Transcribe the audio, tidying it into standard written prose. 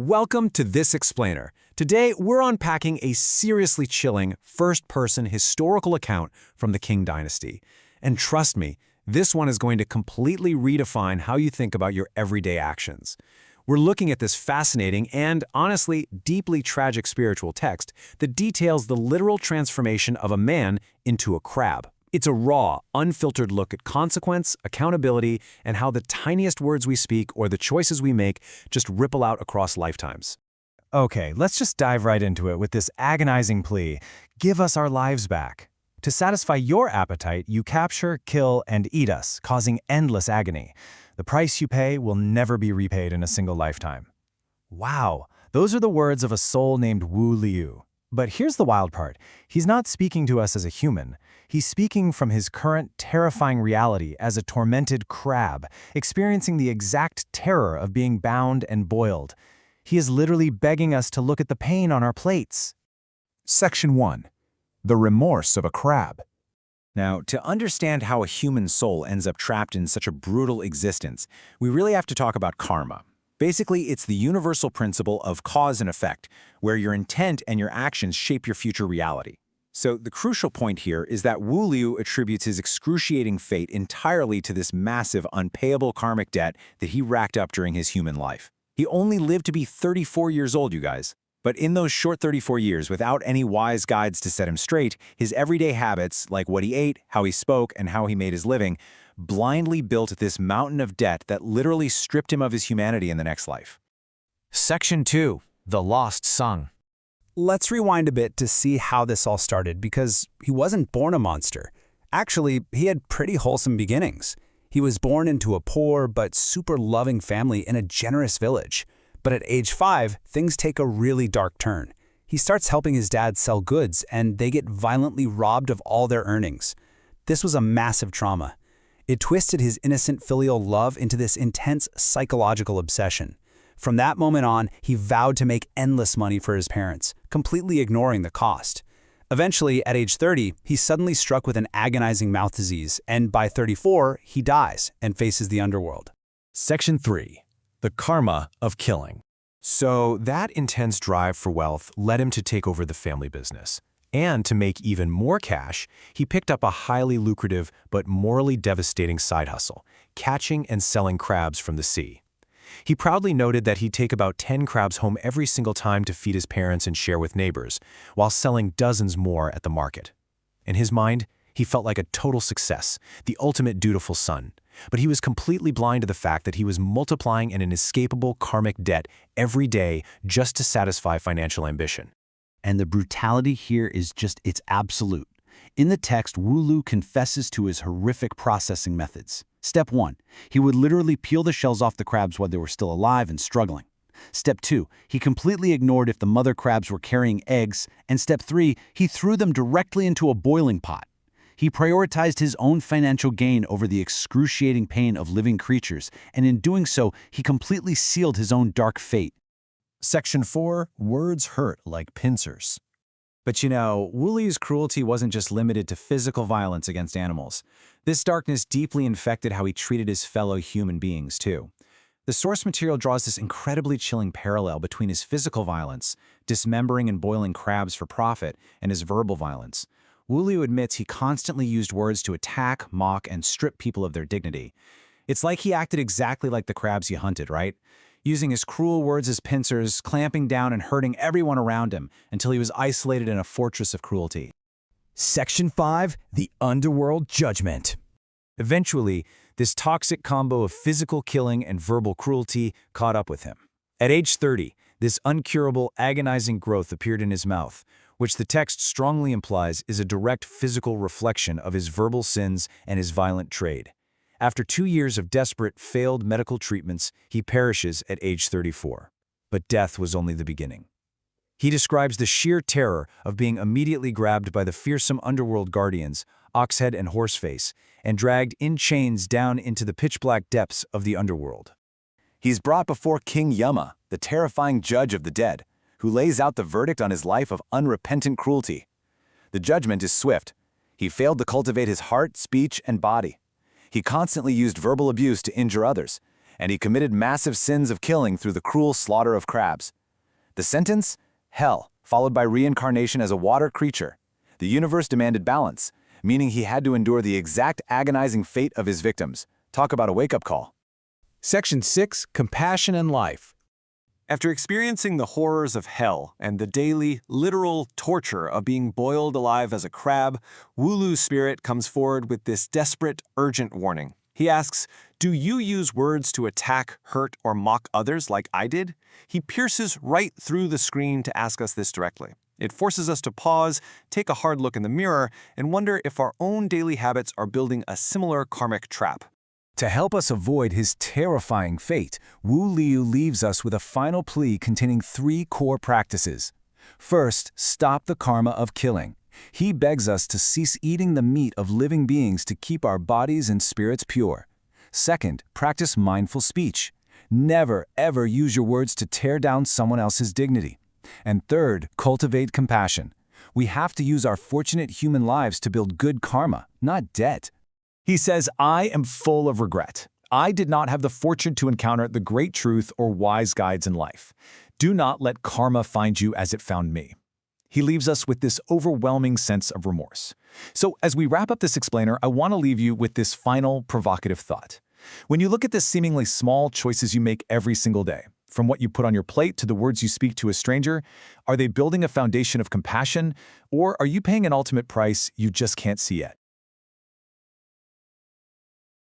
Welcome to This Explainer. Today, we're unpacking a seriously chilling first-person historical account from the Qing dynasty. And trust me, this one is going to completely redefine how you think about your everyday actions. We're looking at this fascinating and, honestly, deeply tragic spiritual text that details the literal transformation of a man into a crab. It's a raw, unfiltered look at consequence, accountability, and how the tiniest words we speak or the choices we make just ripple out across lifetimes. Okay, let's just dive right into it with this agonizing plea. Give us our lives back. To satisfy your appetite, you capture, kill, and eat us, causing endless agony. The price you pay will never be repaid in a single lifetime. Wow, those are the words of a soul named Wu Liu. But here's the wild part. He's not speaking to us as a human. He's speaking from his current terrifying reality as a tormented crab, experiencing the exact terror of being bound and boiled. He is literally begging us to look at the pain on our plates. Section 1. The remorse of a crab. Now, to understand how a human soul ends up trapped in such a brutal existence, we really have to talk about karma. Basically, it's the universal principle of cause and effect, where your intent and your actions shape your future reality. So the crucial point here is that Wu Liu attributes his excruciating fate entirely to this massive, unpayable karmic debt that he racked up during his human life. He only lived to be 34 years old, you guys. But in those short 34 years, without any wise guides to set him straight, his everyday habits, like what he ate, how he spoke, and how he made his living, blindly built this mountain of debt that literally stripped him of his humanity in the next life. Section 2. The Lost Song. Let's rewind a bit to see how this all started, because he wasn't born a monster. Actually, he had pretty wholesome beginnings. He was born into a poor but super loving family in a generous village. But at age 5, things take a really dark turn. He starts helping his dad sell goods, and they get violently robbed of all their earnings. This was a massive trauma. It twisted his innocent filial love into this intense psychological obsession. From that moment on, he vowed to make endless money for his parents, completely ignoring the cost. Eventually, at age 30, he's suddenly struck with an agonizing mouth disease, and by 34, he dies and faces the underworld. Section 3. The Karma of Killing. So that intense drive for wealth led him to take over the family business. And to make even more cash, he picked up a highly lucrative but morally devastating side hustle, catching and selling crabs from the sea. He proudly noted that he'd take about 10 crabs home every single time to feed his parents and share with neighbors, while selling dozens more at the market. In his mind, he felt like a total success, the ultimate dutiful son. But he was completely blind to the fact that he was multiplying an inescapable karmic debt every day just to satisfy financial ambition. And the brutality here is it's absolute. In the text, Wu Liu confesses to his horrific processing methods. Step 1, he would literally peel the shells off the crabs while they were still alive and struggling. Step 2, he completely ignored if the mother crabs were carrying eggs. And Step 3, he threw them directly into a boiling pot. He prioritized his own financial gain over the excruciating pain of living creatures, and in doing so, he completely sealed his own dark fate. Section 4. Words hurt like pincers. But you know, Wu Liu's cruelty wasn't just limited to physical violence against animals. This darkness deeply infected how he treated his fellow human beings, too. The source material draws this incredibly chilling parallel between his physical violence, dismembering and boiling crabs for profit, and his verbal violence. Wu Liu admits he constantly used words to attack, mock, and strip people of their dignity. It's like he acted exactly like the crabs he hunted, right? Using his cruel words as pincers, clamping down and hurting everyone around him until he was isolated in a fortress of cruelty. Section 5. The Underworld Judgment. Eventually, this toxic combo of physical killing and verbal cruelty caught up with him. At age 30, this uncurable, agonizing growth appeared in his mouth, which the text strongly implies is a direct physical reflection of his verbal sins and his violent trade. After 2 years of desperate, failed medical treatments, he perishes at age 34. But death was only the beginning. He describes the sheer terror of being immediately grabbed by the fearsome underworld guardians, Oxhead and Horseface, and dragged in chains down into the pitch-black depths of the underworld. He's brought before King Yama, the terrifying judge of the dead, who lays out the verdict on his life of unrepentant cruelty. The judgment is swift. He failed to cultivate his heart, speech, and body. He constantly used verbal abuse to injure others, and he committed massive sins of killing through the cruel slaughter of crabs. The sentence? Hell, followed by reincarnation as a water creature. The universe demanded balance, meaning he had to endure the exact agonizing fate of his victims. Talk about a wake-up call. Section 6. Compassion and Life. After experiencing the horrors of hell and the daily, literal torture of being boiled alive as a crab, Wu Liu's spirit comes forward with this desperate, urgent warning. He asks, "Do you use words to attack, hurt, or mock others like I did?" He pierces right through the screen to ask us this directly. It forces us to pause, take a hard look in the mirror, and wonder if our own daily habits are building a similar karmic trap. To help us avoid his terrifying fate, Wu Liu leaves us with a final plea containing 3 core practices. First, stop the karma of killing. He begs us to cease eating the meat of living beings to keep our bodies and spirits pure. Second, practice mindful speech. Never, ever use your words to tear down someone else's dignity. And third, cultivate compassion. We have to use our fortunate human lives to build good karma, not debt. He says, "I am full of regret. I did not have the fortune to encounter the great truth or wise guides in life. Do not let karma find you as it found me." He leaves us with this overwhelming sense of remorse. So as we wrap up this explainer, I want to leave you with this final provocative thought. When you look at the seemingly small choices you make every single day, from what you put on your plate to the words you speak to a stranger, are they building a foundation of compassion, or are you paying an ultimate price you just can't see yet?